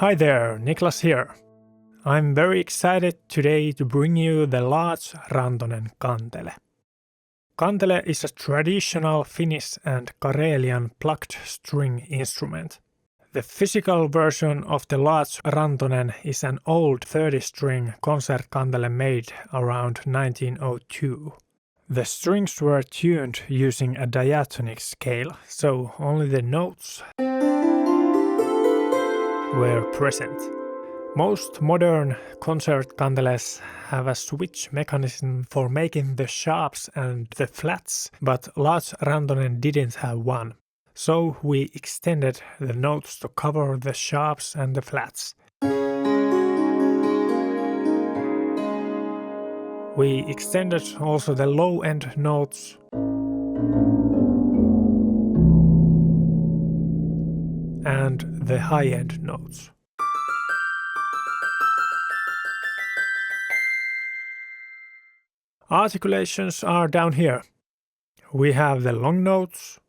Hi there, Niklas here. I'm very excited today to bring you the Large Rantonen Kantele. Kantele is a traditional Finnish and Karelian plucked string instrument. The physical version of the Large Rantonen is an old 30-string concert kantele made around 1902. The strings were tuned using a diatonic scale, so only the notes were present. Most modern concert kanteles have a switch mechanism for making the sharps and the flats, but Large Rantonen didn't have one. So we extended the notes to cover the sharps and the flats. We extended also the low-end notes and the high-end notes. Articulations are down here. We have the long notes,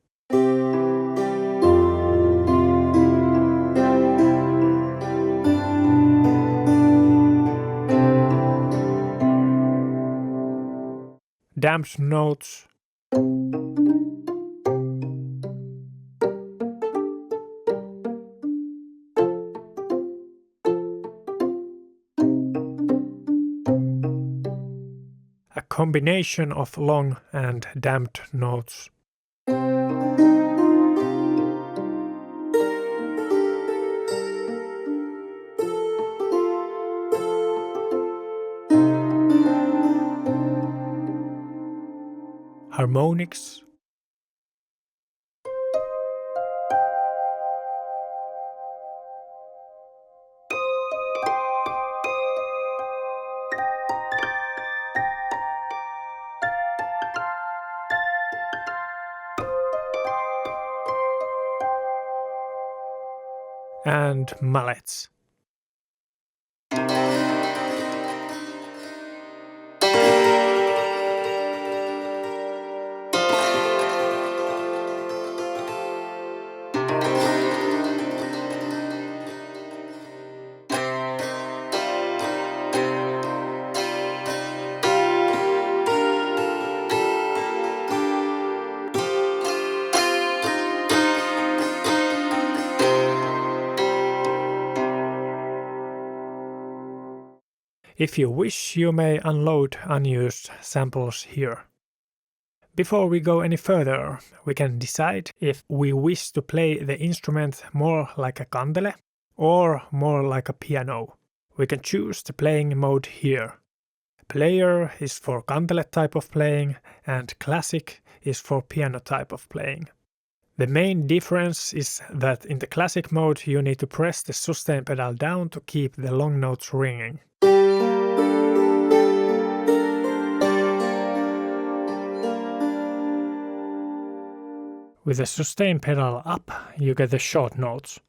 damped notes, a combination of long and damped notes. Harmonics, and mallets. If you wish, you may unload unused samples here. Before we go any further, we can decide if we wish to play the instrument more like a kantele or more like a piano. We can choose the playing mode here. Player is for kantele type of playing and classic is for piano type of playing. The main difference is that in the classic mode you need to press the sustain pedal down to keep the long notes ringing. With the sustain pedal up, you get the short notes.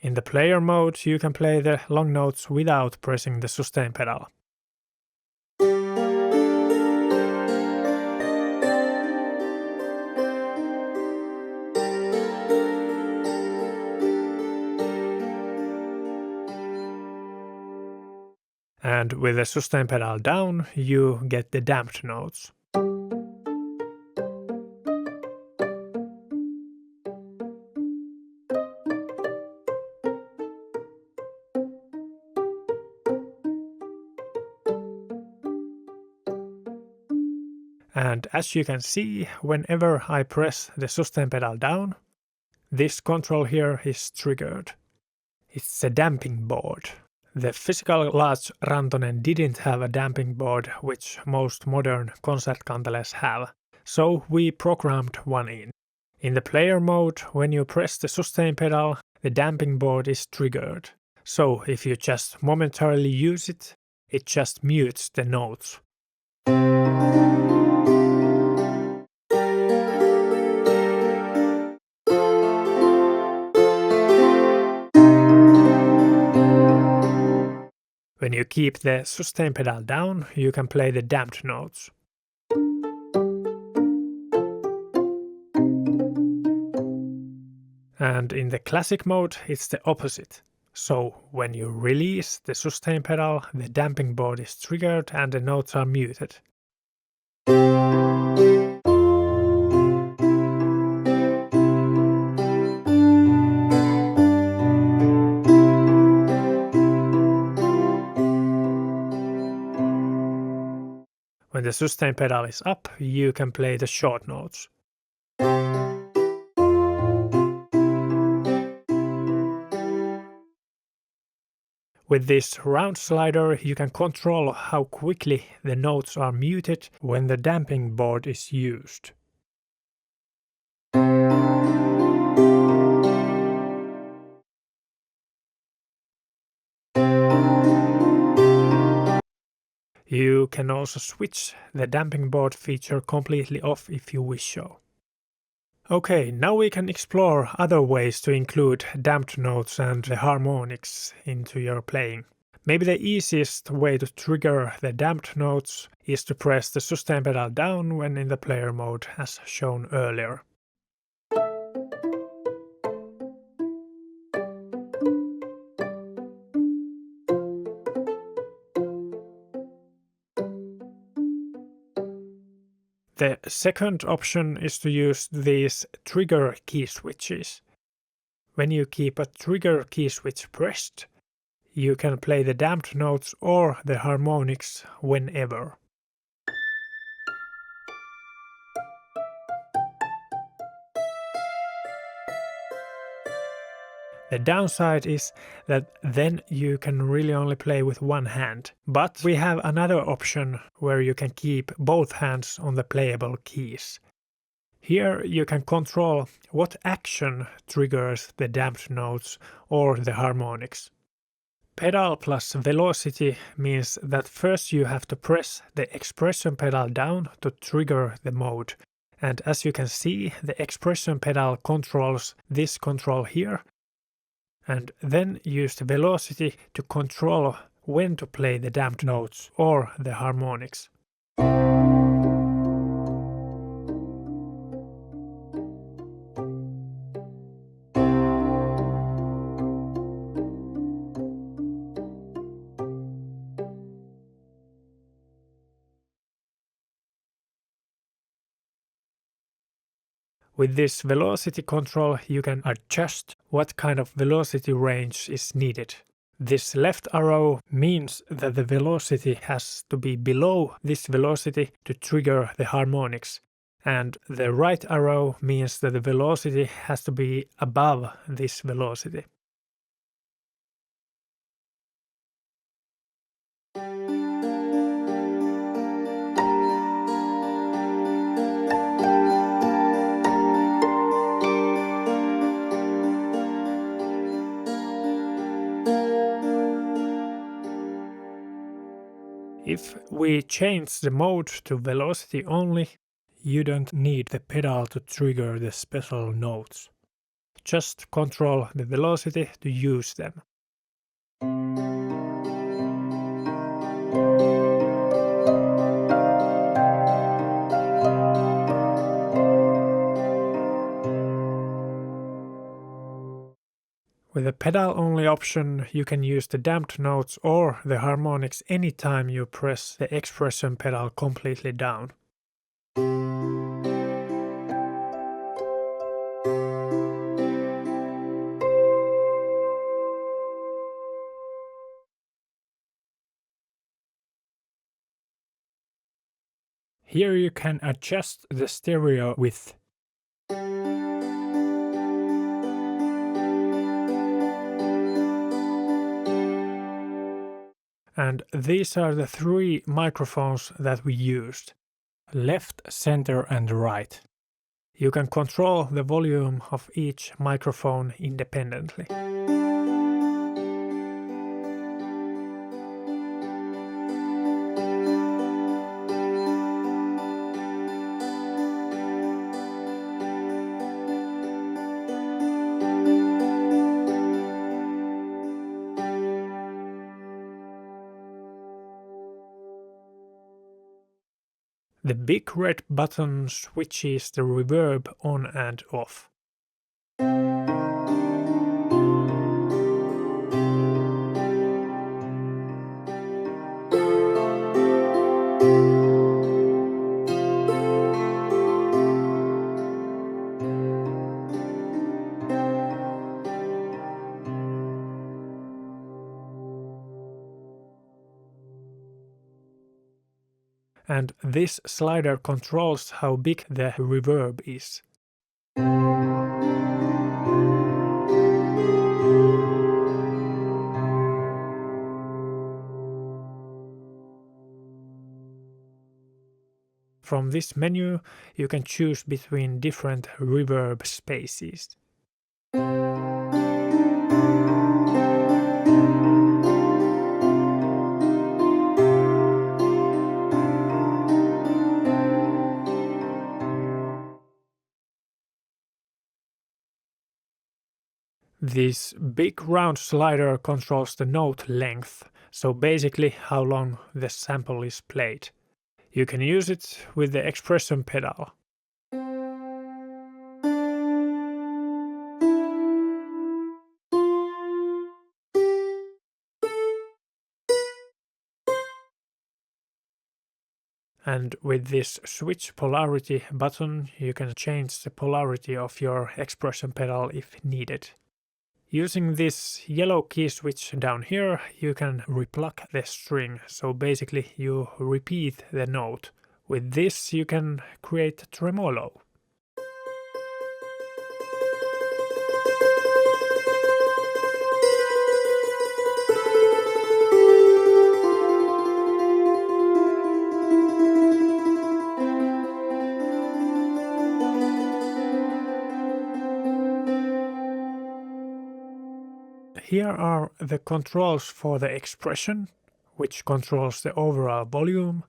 In the player mode, you can play the long notes without pressing the sustain pedal. And with the sustain pedal down, you get the damped notes. And as you can see, whenever I press the sustain pedal down, this control here is triggered. It's a damping board. The physical Large Rantonen didn't have a damping board, which most modern concert kanteles have, so we programmed one in. In the player mode, when you press the sustain pedal, the damping board is triggered. So if you just momentarily use it, it just mutes the notes. When you keep the sustain pedal down, you can play the damped notes. And in the classic mode, it's the opposite. So when you release the sustain pedal, the damping board is triggered and the notes are muted. When the sustain pedal is up, you can play the short notes. With this round slider, you can control how quickly the notes are muted when the damping board is used. You can also switch the damping board feature completely off if you wish so. Okay, now we can explore other ways to include damped notes and the harmonics into your playing. Maybe the easiest way to trigger the damped notes is to press the sustain pedal down when in the player mode as shown earlier. The second option is to use these trigger key switches. When you keep a trigger key switch pressed, you can play the damped notes or the harmonics whenever. The downside is that then you can really only play with one hand, but we have another option where you can keep both hands on the playable keys. Here you can control what action triggers the damped notes or the harmonics. Pedal plus velocity means that first you have to press the expression pedal down to trigger the mode. And as you can see, the expression pedal controls this control here. And then use the velocity to control when to play the damped notes or the harmonics. With this velocity control, you can adjust what kind of velocity range is needed. This left arrow means that the velocity has to be below this velocity to trigger the harmonics, and the right arrow means that the velocity has to be above this velocity. If we change the mode to velocity only, you don't need the pedal to trigger the special notes. Just control the velocity to use them. With the pedal-only option, you can use the damped notes or the harmonics anytime you press the expression pedal completely down. Here you can adjust the stereo width. And these are the three microphones that we used: left, center and right. You can control the volume of each microphone independently. The big red button switches the reverb on and off. and this slider controls how big the reverb is. From this menu, you can choose between different reverb spaces. This big round slider controls the note length, so basically how long the sample is played. You can use it with the expression pedal. And with this switch polarity button, you can change the polarity of your expression pedal if needed. Using this yellow key switch down here, you can re-pluck the string, so basically you repeat the note. With this you can create tremolo. Here are the controls for the expression, which controls the overall volume.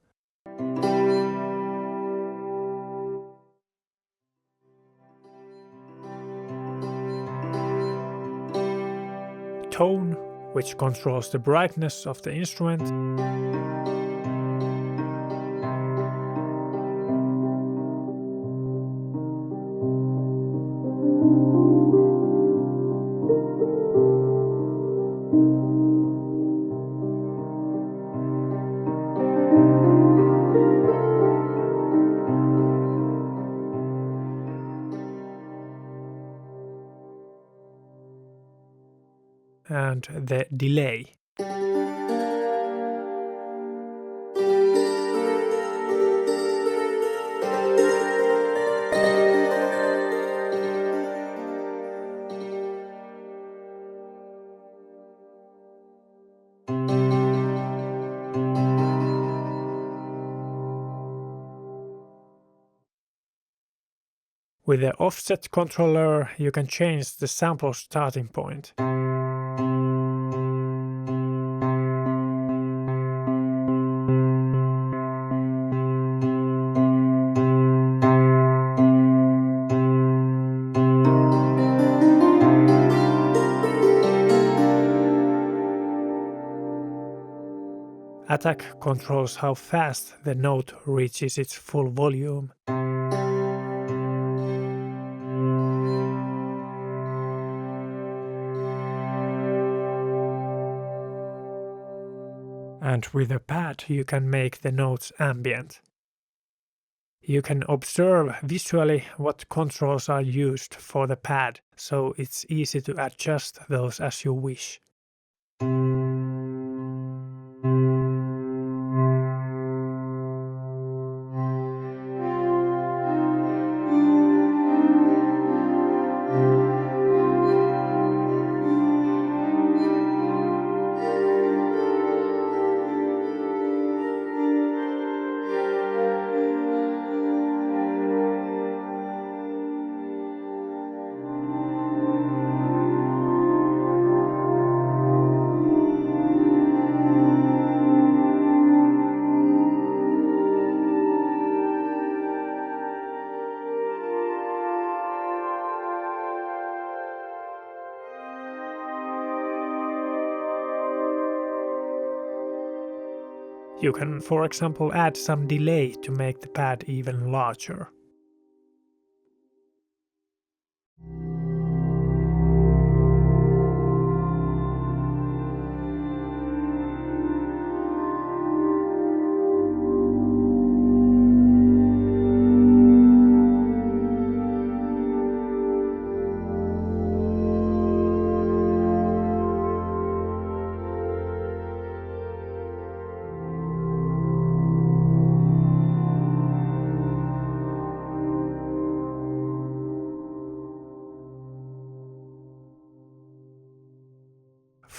Tone, which controls the brightness of the instrument. And the delay. With the offset controller, you can change the sample starting point. Attack controls how fast the note reaches its full volume. And with a pad you can make the notes ambient. You can observe visually what controls are used for the pad, so it's easy to adjust those as you wish. You can, for example, add some delay to make the pad even larger.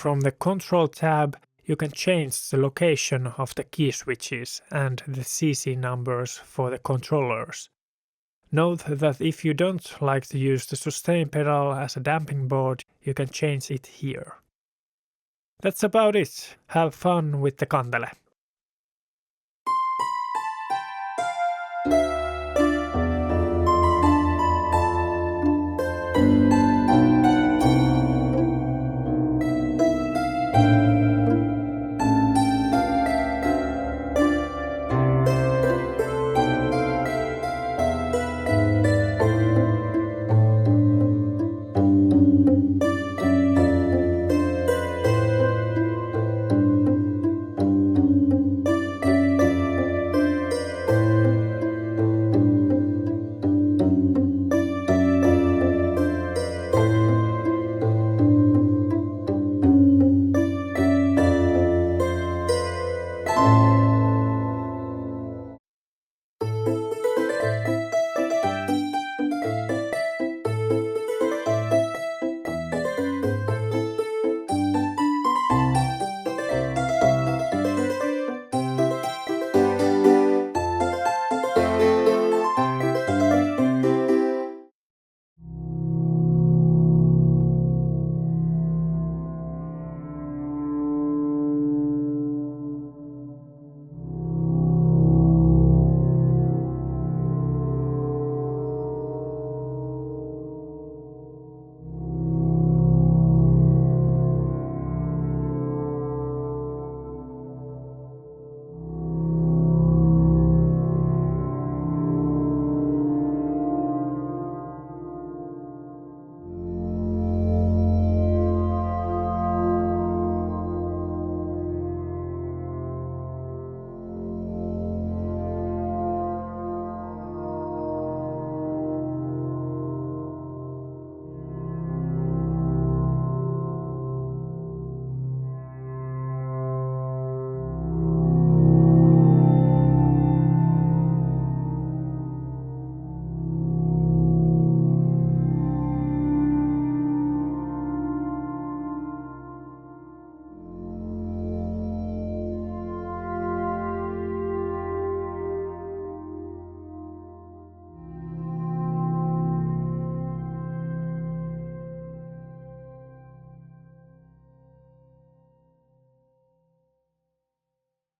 From the Control tab, you can change the location of the key switches and the CC numbers for the controllers. Note that if you don't like to use the sustain pedal as a damping board, you can change it here. That's about it. Have fun with the Kantele.